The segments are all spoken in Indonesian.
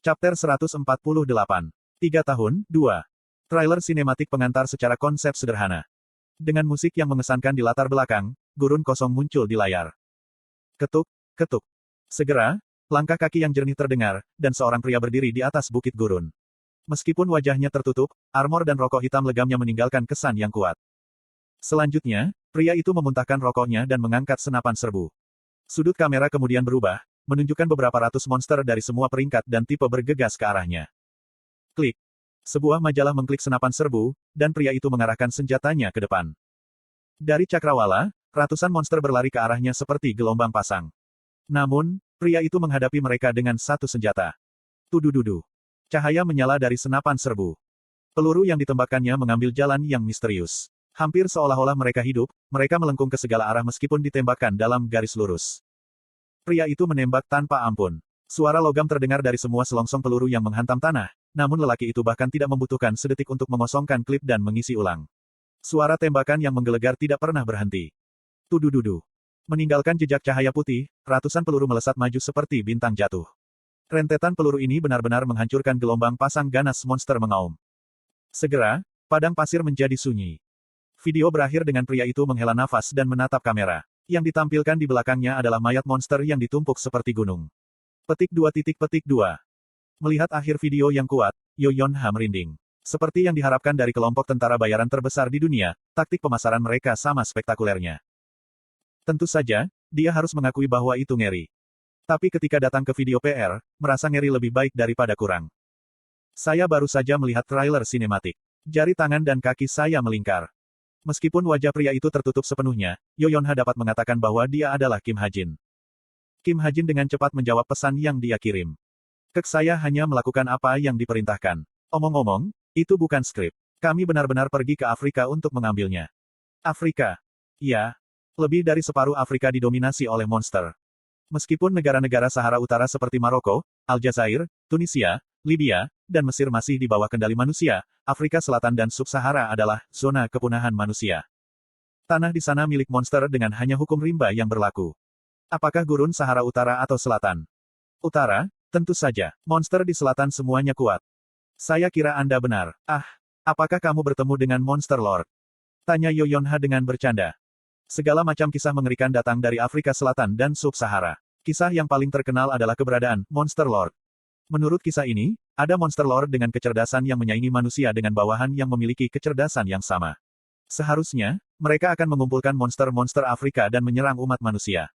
Chapter 148. 3 tahun, 2. Trailer sinematik pengantar secara konsep sederhana. Dengan musik yang mengesankan di latar belakang, gurun kosong muncul di layar. Ketuk, ketuk. Segera, langkah kaki yang jernih terdengar, dan seorang pria berdiri di atas bukit gurun. Meskipun wajahnya tertutup, armor dan rokok hitam legamnya meninggalkan kesan yang kuat. Selanjutnya, pria itu memuntahkan rokoknya dan mengangkat senapan serbu. Sudut kamera kemudian berubah, menunjukkan beberapa ratus monster dari semua peringkat dan tipe bergegas ke arahnya. Klik. Sebuah majalah mengklik senapan serbu, dan pria itu mengarahkan senjatanya ke depan. Dari cakrawala, ratusan monster berlari ke arahnya seperti gelombang pasang. Namun, pria itu menghadapi mereka dengan satu senjata. Tudududu. Cahaya menyala dari senapan serbu. Peluru yang ditembakkannya mengambil jalan yang misterius. Hampir seolah-olah mereka hidup, mereka melengkung ke segala arah meskipun ditembakkan dalam garis lurus. Pria itu menembak tanpa ampun. Suara logam terdengar dari semua selongsong peluru yang menghantam tanah, namun lelaki itu bahkan tidak membutuhkan sedetik untuk mengosongkan klip dan mengisi ulang. Suara tembakan yang menggelegar tidak pernah berhenti. Tudududu. Meninggalkan jejak cahaya putih, ratusan peluru melesat maju seperti bintang jatuh. Rentetan peluru ini benar-benar menghancurkan gelombang pasang ganas monster mengaum. Segera, padang pasir menjadi sunyi. Video berakhir dengan pria itu menghela nafas dan menatap kamera. Yang ditampilkan di belakangnya adalah mayat monster yang ditumpuk seperti gunung. Petik 2. Melihat akhir video yang kuat, Yoyonha merinding. Seperti yang diharapkan dari kelompok tentara bayaran terbesar di dunia, taktik pemasaran mereka sama spektakulernya. Tentu saja, dia harus mengakui bahwa itu ngeri. Tapi ketika datang ke video PR, merasa ngeri lebih baik daripada kurang. Saya baru saja melihat trailer sinematik. Jari tangan dan kaki saya melingkar. Meskipun wajah pria itu tertutup sepenuhnya, Yoyonha dapat mengatakan bahwa dia adalah Kim Ha-jin. Kim Ha-jin dengan cepat menjawab pesan yang dia kirim. Saya hanya melakukan apa yang diperintahkan. Omong-omong, itu bukan skrip. Kami benar-benar pergi ke Afrika untuk mengambilnya. Afrika? Ya. Lebih dari separuh Afrika didominasi oleh monster. Meskipun negara-negara Sahara Utara seperti Maroko, Aljazair, Tunisia, Libya, dan Mesir masih di bawah kendali manusia, Afrika Selatan dan Sub-Sahara adalah zona kepunahan manusia. Tanah di sana milik monster dengan hanya hukum rimba yang berlaku. Apakah gurun Sahara Utara atau Selatan? Utara, tentu saja. Monster di selatan semuanya kuat. Saya kira Anda benar. Apakah kamu bertemu dengan Monster Lord? Tanya Yoyonha dengan bercanda. Segala macam kisah mengerikan datang dari Afrika Selatan dan Sub-Sahara. Kisah yang paling terkenal adalah keberadaan Monster Lord. Menurut kisah ini, ada Monster Lord dengan kecerdasan yang menyaingi manusia dengan bawahan yang memiliki kecerdasan yang sama. Seharusnya, mereka akan mengumpulkan monster-monster Afrika dan menyerang umat manusia.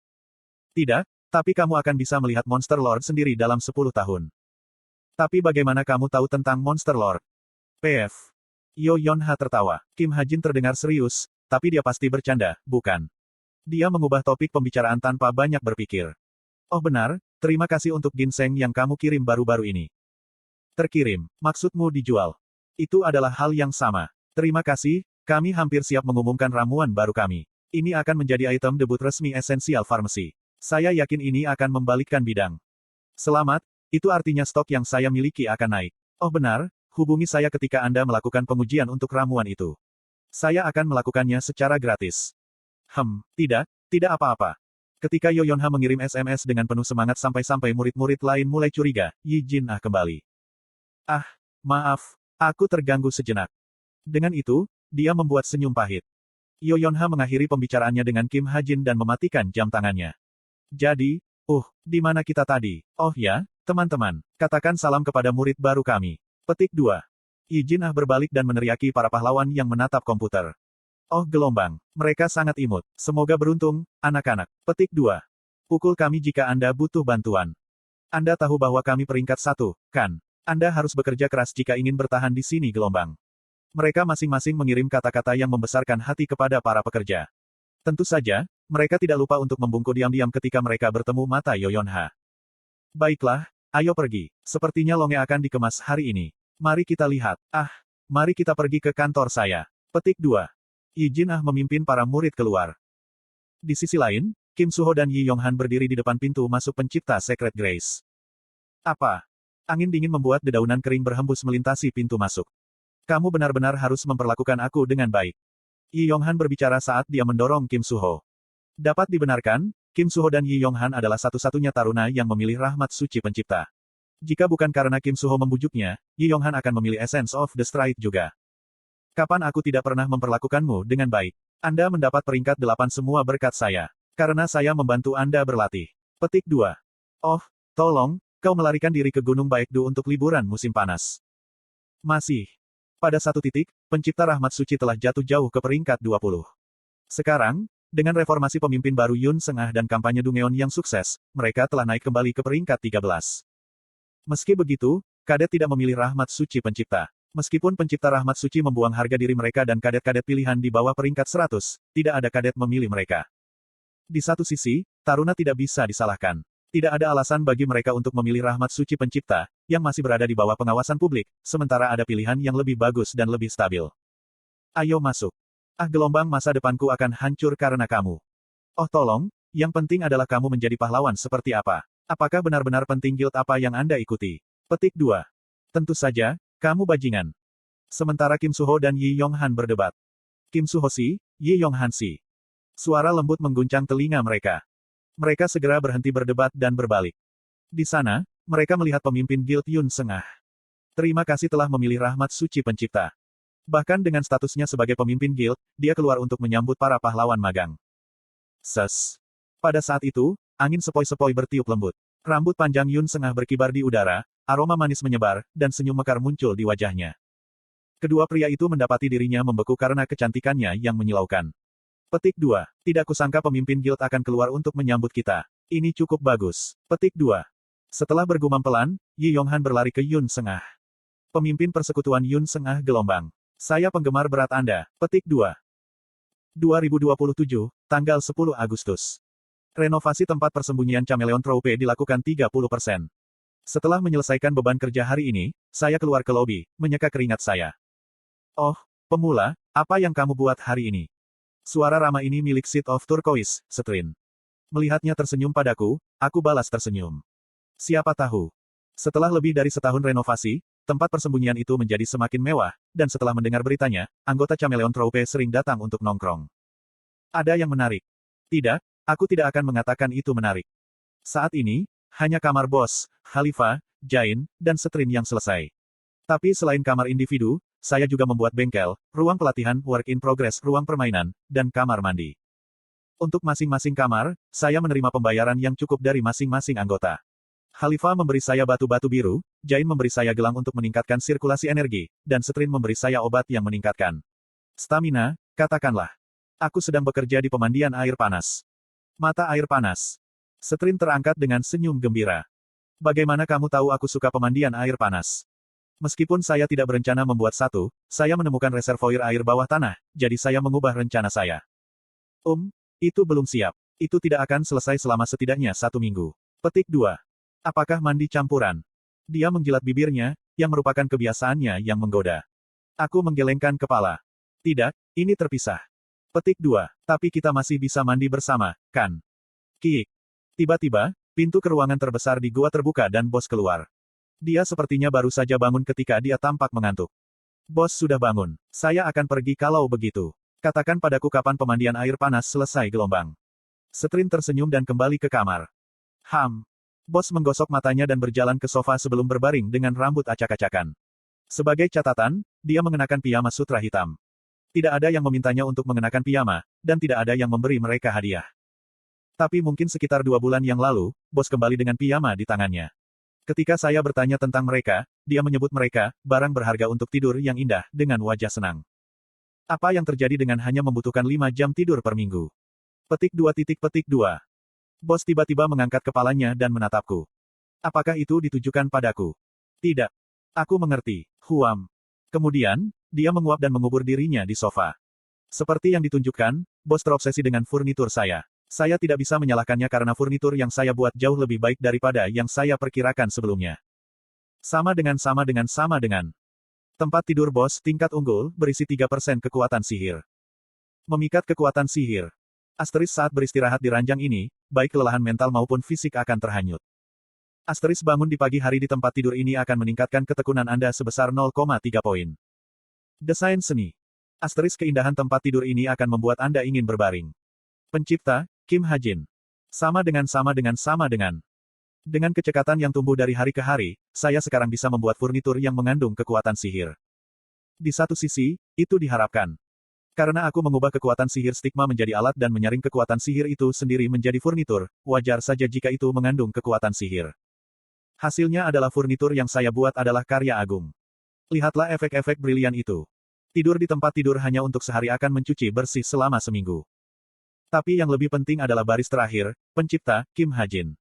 Tidak, tapi kamu akan bisa melihat Monster Lord sendiri dalam 10 tahun. Tapi bagaimana kamu tahu tentang Monster Lord? PF. Yoyonha tertawa. Kim Ha-jin terdengar serius, tapi dia pasti bercanda, bukan? Dia mengubah topik pembicaraan tanpa banyak berpikir. Oh benar, terima kasih untuk ginseng yang kamu kirim baru-baru ini. Terkirim, maksudmu dijual. Itu adalah hal yang sama. Terima kasih, kami hampir siap mengumumkan ramuan baru kami. Ini akan menjadi item debut resmi Essential Pharmacy. Saya yakin ini akan membalikkan bidang. Selamat, itu artinya stok yang saya miliki akan naik. Oh benar, hubungi saya ketika Anda melakukan pengujian untuk ramuan itu. Saya akan melakukannya secara gratis. Tidak apa-apa. Ketika Yoyonha mengirim SMS dengan penuh semangat sampai-sampai murid-murid lain mulai curiga, Yi Jin kembali. Maaf, aku terganggu sejenak. Dengan itu, dia membuat senyum pahit. Yoyonha mengakhiri pembicaraannya dengan Kim Ha-jin dan mematikan jam tangannya. Jadi, di mana kita tadi? Oh ya, teman-teman, katakan salam kepada murid baru kami. Petik 2. Yi Jin berbalik dan meneriaki para pahlawan yang menatap komputer. Oh gelombang, mereka sangat imut. Semoga beruntung, anak-anak. Petik 2. Pukul kami jika Anda butuh bantuan. Anda tahu bahwa kami peringkat 1, kan? Anda harus bekerja keras jika ingin bertahan di sini gelombang. Mereka masing-masing mengirim kata-kata yang membesarkan hati kepada para pekerja. Tentu saja, mereka tidak lupa untuk membungkuk diam-diam ketika mereka bertemu mata Yoyonha. Baiklah, ayo pergi. Sepertinya Longe akan dikemas hari ini. Mari kita lihat. Mari kita pergi ke kantor saya. Petik 2. Yi Jin memimpin para murid keluar. Di sisi lain, Kim Suho dan Yi Yonghan berdiri di depan pintu masuk pencipta Secret Grace. Apa? Angin dingin membuat dedaunan kering berhembus melintasi pintu masuk. Kamu benar-benar harus memperlakukan aku dengan baik. Yi Yonghan berbicara saat dia mendorong Kim Suho. Dapat dibenarkan, Kim Suho dan Yi Yonghan adalah satu-satunya taruna yang memilih rahmat suci pencipta. Jika bukan karena Kim Suho membujuknya, Yi Yonghan akan memilih Essence of the Stride juga. Kapan aku tidak pernah memperlakukanmu dengan baik? Anda mendapat peringkat 8 semua berkat saya. Karena saya membantu Anda berlatih. Petik 2. Oh, tolong, kau melarikan diri ke Gunung Baekdu untuk liburan musim panas. Masih. Pada satu titik, pencipta rahmat suci telah jatuh jauh ke peringkat 20. Sekarang, dengan reformasi pemimpin baru Yun Sengah dan kampanye Dungeon yang sukses, mereka telah naik kembali ke peringkat 13. Meski begitu, kadet tidak memilih rahmat suci pencipta. Meskipun pencipta rahmat suci membuang harga diri mereka dan kadet-kadet pilihan di bawah peringkat 100, tidak ada kadet memilih mereka. Di satu sisi, Taruna tidak bisa disalahkan. Tidak ada alasan bagi mereka untuk memilih rahmat suci pencipta, yang masih berada di bawah pengawasan publik, sementara ada pilihan yang lebih bagus dan lebih stabil. Ayo masuk. Ah, gelombang masa depanku akan hancur karena kamu. Oh tolong, yang penting adalah kamu menjadi pahlawan seperti apa. Apakah benar-benar penting guild apa yang Anda ikuti? Petik 2. Tentu saja, kamu bajingan. Sementara Kim Suho dan Yi Yonghan berdebat. Kim Suho si, Yi Yonghan si. Suara lembut mengguncang telinga mereka. Mereka segera berhenti berdebat dan berbalik. Di sana, mereka melihat pemimpin guild Yun Sengah. Terima kasih telah memilih rahmat suci pencipta. Bahkan dengan statusnya sebagai pemimpin guild, dia keluar untuk menyambut para pahlawan magang. Ses. Pada saat itu, angin sepoi-sepoi bertiup lembut. Rambut panjang Yun Sengah berkibar di udara, aroma manis menyebar, dan senyum mekar muncul di wajahnya. Kedua pria itu mendapati dirinya membeku karena kecantikannya yang menyilaukan. Petik 2. Tidak kusangka pemimpin guild akan keluar untuk menyambut kita. Ini cukup bagus. Petik 2. Setelah bergumam pelan, Yi Yonghan berlari ke Yun Sengah. Pemimpin persekutuan Yun Sengah gelombang. Saya penggemar berat Anda. Petik 2. 2027, tanggal 10 Agustus. Renovasi tempat persembunyian Chameleon Troupe dilakukan 30%. Setelah menyelesaikan beban kerja hari ini, saya keluar ke lobi, menyeka keringat saya. Oh, pemula, apa yang kamu buat hari ini? Suara ramah ini milik Seed of Turquoise, Setrin. Melihatnya tersenyum padaku, aku balas tersenyum. Siapa tahu. Setelah lebih dari setahun renovasi, tempat persembunyian itu menjadi semakin mewah, dan setelah mendengar beritanya, anggota Chameleon Troupe sering datang untuk nongkrong. Ada yang menarik. Tidak, aku tidak akan mengatakan itu menarik. Saat ini, hanya kamar bos, Khalifah, Jain, dan Setrin yang selesai. Tapi selain kamar individu, saya juga membuat bengkel, ruang pelatihan, work in progress, ruang permainan, dan kamar mandi. Untuk masing-masing kamar, saya menerima pembayaran yang cukup dari masing-masing anggota. Khalifah memberi saya batu-batu biru, Jain memberi saya gelang untuk meningkatkan sirkulasi energi, dan Setrin memberi saya obat yang meningkatkan stamina, katakanlah. Aku sedang bekerja di pemandian air panas. Mata air panas. Setrin terangkat dengan senyum gembira. Bagaimana kamu tahu aku suka pemandian air panas? Meskipun saya tidak berencana membuat satu, saya menemukan reservoir air bawah tanah, jadi saya mengubah rencana saya. Itu belum siap. Itu tidak akan selesai selama setidaknya 1 minggu. Petik 2. Apakah mandi campuran? Dia menjilat bibirnya, yang merupakan kebiasaannya yang menggoda. Aku menggelengkan kepala. Tidak, ini terpisah. Petik 2. Tapi kita masih bisa mandi bersama, kan? Kiik. Tiba-tiba, pintu ke ruangan terbesar di gua terbuka dan bos keluar. Dia sepertinya baru saja bangun ketika dia tampak mengantuk. Bos sudah bangun. Saya akan pergi kalau begitu. Katakan padaku kapan pemandian air panas selesai gelombang. Setrin tersenyum dan kembali ke kamar. Bos menggosok matanya dan berjalan ke sofa sebelum berbaring dengan rambut acak-acakan. Sebagai catatan, dia mengenakan piyama sutra hitam. Tidak ada yang memintanya untuk mengenakan piyama, dan tidak ada yang memberi mereka hadiah. Tapi mungkin sekitar 2 bulan yang lalu, bos kembali dengan piyama di tangannya. Ketika saya bertanya tentang mereka, dia menyebut mereka, barang berharga untuk tidur yang indah, dengan wajah senang. Apa yang terjadi dengan hanya membutuhkan 5 jam tidur per minggu? Petik 2. Bos tiba-tiba mengangkat kepalanya dan menatapku. Apakah itu ditujukan padaku? Tidak. Aku mengerti. Kemudian, dia menguap dan mengubur dirinya di sofa. Seperti yang ditunjukkan, bos terobsesi dengan furnitur saya. Saya tidak bisa menyalahkannya karena furnitur yang saya buat jauh lebih baik daripada yang saya perkirakan sebelumnya. Sama dengan. Tempat tidur bos, tingkat unggul, berisi 3% kekuatan sihir. Memikat kekuatan sihir. Asteris saat beristirahat di ranjang ini, baik kelelahan mental maupun fisik akan terhanyut. Asteris bangun di pagi hari di tempat tidur ini akan meningkatkan ketekunan Anda sebesar 0,3 poin. Desain seni. Asteris keindahan tempat tidur ini akan membuat Anda ingin berbaring. Pencipta, Kim Ha-jin. Sama dengan. Dengan kecekatan yang tumbuh dari hari ke hari, saya sekarang bisa membuat furnitur yang mengandung kekuatan sihir. Di satu sisi, itu diharapkan. Karena aku mengubah kekuatan sihir stigma menjadi alat dan menyaring kekuatan sihir itu sendiri menjadi furnitur, wajar saja jika itu mengandung kekuatan sihir. Hasilnya adalah furnitur yang saya buat adalah karya agung. Lihatlah efek-efek brilian itu. Tidur di tempat tidur hanya untuk sehari akan mencuci bersih selama seminggu. Tapi yang lebih penting adalah baris terakhir, pencipta, Kim Ha-jin.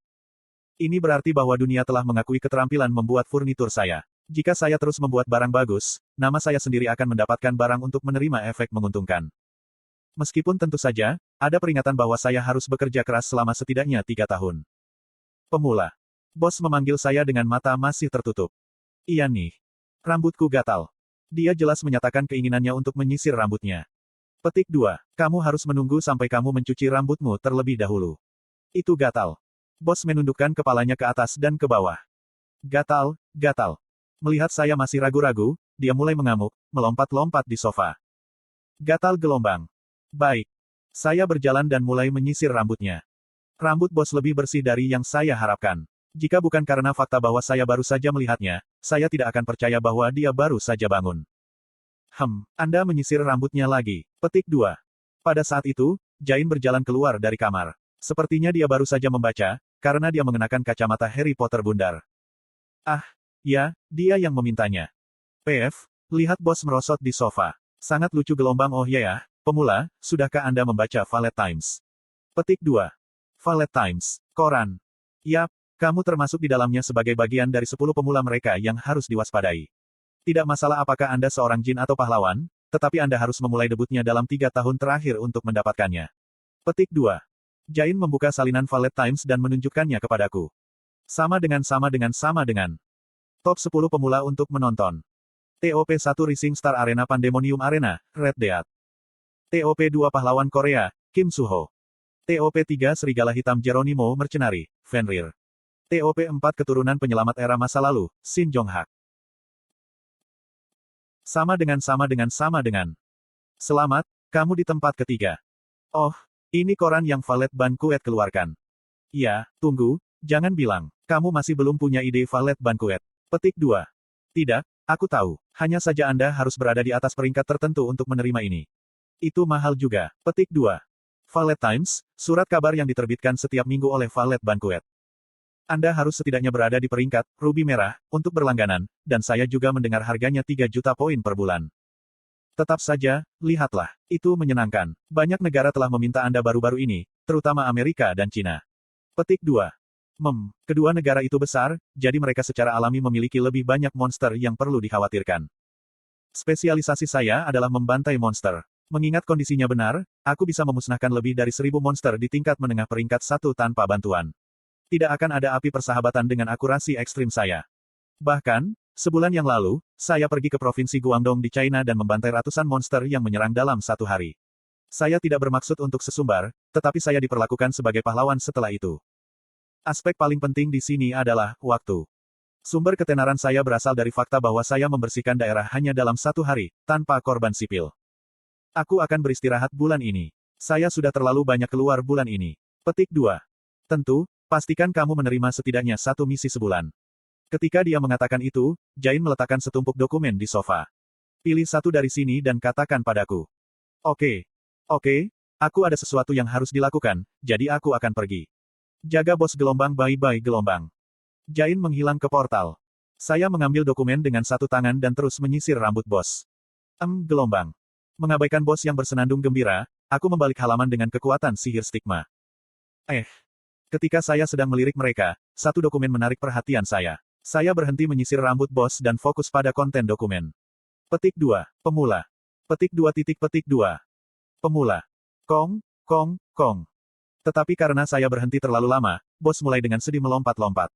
Ini berarti bahwa dunia telah mengakui keterampilan membuat furnitur saya. Jika saya terus membuat barang bagus, nama saya sendiri akan mendapatkan barang untuk menerima efek menguntungkan. Meskipun tentu saja, ada peringatan bahwa saya harus bekerja keras selama setidaknya 3 tahun. Pemula. Bos memanggil saya dengan mata masih tertutup. Iya nih. Rambutku gatal. Dia jelas menyatakan keinginannya untuk menyisir rambutnya. Petik 2. Kamu harus menunggu sampai kamu mencuci rambutmu terlebih dahulu. Itu gatal. Bos menundukkan kepalanya ke atas dan ke bawah. Gatal, gatal. Melihat saya masih ragu-ragu, dia mulai mengamuk, melompat-lompat di sofa. Gatal gelombang. Baik. Saya berjalan dan mulai menyisir rambutnya. Rambut bos lebih bersih dari yang saya harapkan. Jika bukan karena fakta bahwa saya baru saja melihatnya, saya tidak akan percaya bahwa dia baru saja bangun. Anda menyisir rambutnya lagi. Petik 2. Pada saat itu, Jain berjalan keluar dari kamar. Sepertinya dia baru saja membaca, karena dia mengenakan kacamata Harry Potter bundar. Ah, ya, dia yang memintanya. PF, lihat bos merosot di sofa. Sangat lucu gelombang. Oh ya, pemula, sudahkah Anda membaca Valet Times? Petik 2. Valet Times, koran. Yap. Kamu termasuk di dalamnya sebagai bagian dari 10 pemula mereka yang harus diwaspadai. Tidak masalah apakah Anda seorang jin atau pahlawan, tetapi Anda harus memulai debutnya dalam 3 tahun terakhir untuk mendapatkannya. Petik 2. Jain membuka salinan Valet Times dan menunjukkannya kepadaku. Sama dengan. Top 10 pemula untuk menonton. TOP 1 Rising Star Arena Pandemonium Arena, Red Dead. TOP 2 Pahlawan Korea, Kim Soo-ho. TOP 3 Serigala Hitam Geronimo Mercenary, Fenrir. TOP 4 Keturunan Penyelamat Era Masa Lalu, Shin Jong-hak. Sama dengan. Selamat, kamu di tempat ketiga. Oh, ini koran yang Valet Banquet keluarkan. Ya, tunggu, jangan bilang, kamu masih belum punya ide Valet Banquet. Petik 2. Tidak, aku tahu, hanya saja Anda harus berada di atas peringkat tertentu untuk menerima ini. Itu mahal juga. Petik 2. Valet Times, surat kabar yang diterbitkan setiap minggu oleh Valet Banquet. Anda harus setidaknya berada di peringkat ruby merah untuk berlangganan, dan saya juga mendengar harganya 3 juta poin per bulan. Tetap saja, lihatlah, itu menyenangkan. Banyak negara telah meminta Anda baru-baru ini, terutama Amerika dan Cina. Petik 2. Kedua negara itu besar, jadi mereka secara alami memiliki lebih banyak monster yang perlu dikhawatirkan. Spesialisasi saya adalah membantai monster. Mengingat kondisinya benar, aku bisa memusnahkan lebih dari 1000 monster di tingkat menengah peringkat 1 tanpa bantuan. Tidak akan ada api persahabatan dengan akurasi ekstrim saya. Bahkan, sebulan yang lalu, saya pergi ke Provinsi Guangdong di China dan membantai ratusan monster yang menyerang dalam 1 hari. Saya tidak bermaksud untuk sesumbar, tetapi saya diperlakukan sebagai pahlawan setelah itu. Aspek paling penting di sini adalah waktu. Sumber ketenaran saya berasal dari fakta bahwa saya membersihkan daerah hanya dalam 1 hari, tanpa korban sipil. Aku akan beristirahat bulan ini. Saya sudah terlalu banyak keluar bulan ini. Petik 2. Tentu, pastikan kamu menerima setidaknya 1 misi sebulan. Ketika dia mengatakan itu, Jain meletakkan setumpuk dokumen di sofa. Pilih satu dari sini dan katakan padaku. Oke, aku ada sesuatu yang harus dilakukan, jadi aku akan pergi. Jaga bos gelombang. Bye-bye gelombang. Jain menghilang ke portal. Saya mengambil dokumen dengan satu tangan dan terus menyisir rambut bos. Gelombang. Mengabaikan bos yang bersenandung gembira, aku membalik halaman dengan kekuatan sihir stigma. Ketika saya sedang melirik mereka, satu dokumen menarik perhatian saya. Saya berhenti menyisir rambut bos dan fokus pada konten dokumen. Petik 2. Pemula. Petik 2. Pemula. Kong. Tetapi karena saya berhenti terlalu lama, bos mulai dengan sedih melompat-lompat.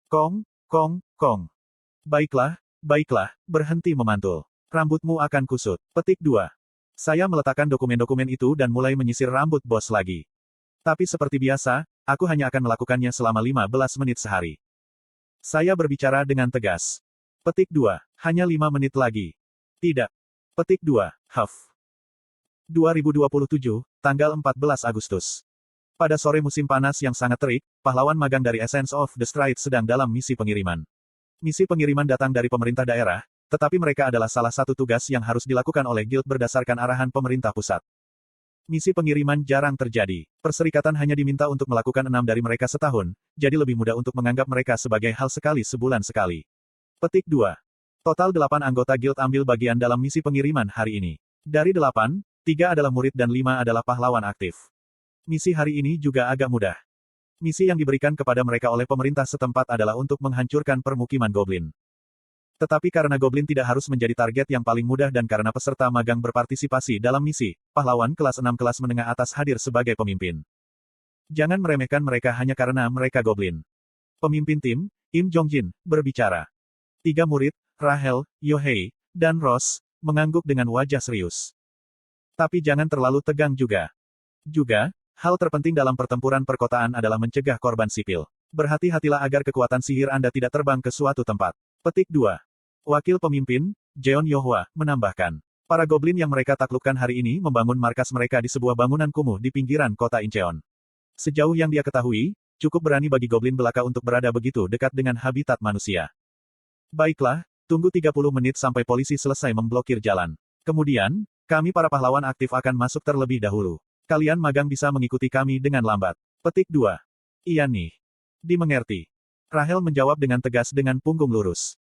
Kong. Baiklah, berhenti memantul. Rambutmu akan kusut. Petik 2. Saya meletakkan dokumen-dokumen itu dan mulai menyisir rambut bos lagi. Tapi seperti biasa, aku hanya akan melakukannya selama 15 menit sehari. Saya berbicara dengan tegas. Petik 2. Hanya 5 menit lagi. Tidak. Petik 2. 2027, tanggal 14 Agustus. Pada sore musim panas yang sangat terik, pahlawan magang dari Essence of the Stride sedang dalam misi pengiriman. Misi pengiriman datang dari pemerintah daerah, tetapi mereka adalah salah satu tugas yang harus dilakukan oleh guild berdasarkan arahan pemerintah pusat. Misi pengiriman jarang terjadi. Perserikatan hanya diminta untuk melakukan 6 dari mereka setahun, jadi lebih mudah untuk menganggap mereka sebagai hal sekali sebulan sekali. Petik 2. Total 8 anggota guild ambil bagian dalam misi pengiriman hari ini. Dari 8, 3 adalah murid dan 5 adalah pahlawan aktif. Misi hari ini juga agak mudah. Misi yang diberikan kepada mereka oleh pemerintah setempat adalah untuk menghancurkan permukiman goblin. Tetapi karena goblin tidak harus menjadi target yang paling mudah dan karena peserta magang berpartisipasi dalam misi, pahlawan kelas 6 kelas menengah atas hadir sebagai pemimpin. Jangan meremehkan mereka hanya karena mereka goblin. Pemimpin tim, Im Jongjin, berbicara. 3 murid, Rahel, Yohei, dan Ross, mengangguk dengan wajah serius. Tapi jangan terlalu tegang juga. Hal terpenting dalam pertempuran perkotaan adalah mencegah korban sipil. Berhati-hatilah agar kekuatan sihir Anda tidak terbang ke suatu tempat. Petik 2. Wakil pemimpin, Jeon Yohwa, menambahkan. Para goblin yang mereka taklukkan hari ini membangun markas mereka di sebuah bangunan kumuh di pinggiran kota Incheon. Sejauh yang dia ketahui, cukup berani bagi goblin belaka untuk berada begitu dekat dengan habitat manusia. Baiklah, tunggu 30 menit sampai polisi selesai memblokir jalan. Kemudian, kami para pahlawan aktif akan masuk terlebih dahulu. Kalian magang bisa mengikuti kami dengan lambat. Petik 2. Iya nih. Dimengerti. Rahel menjawab dengan tegas dengan punggung lurus.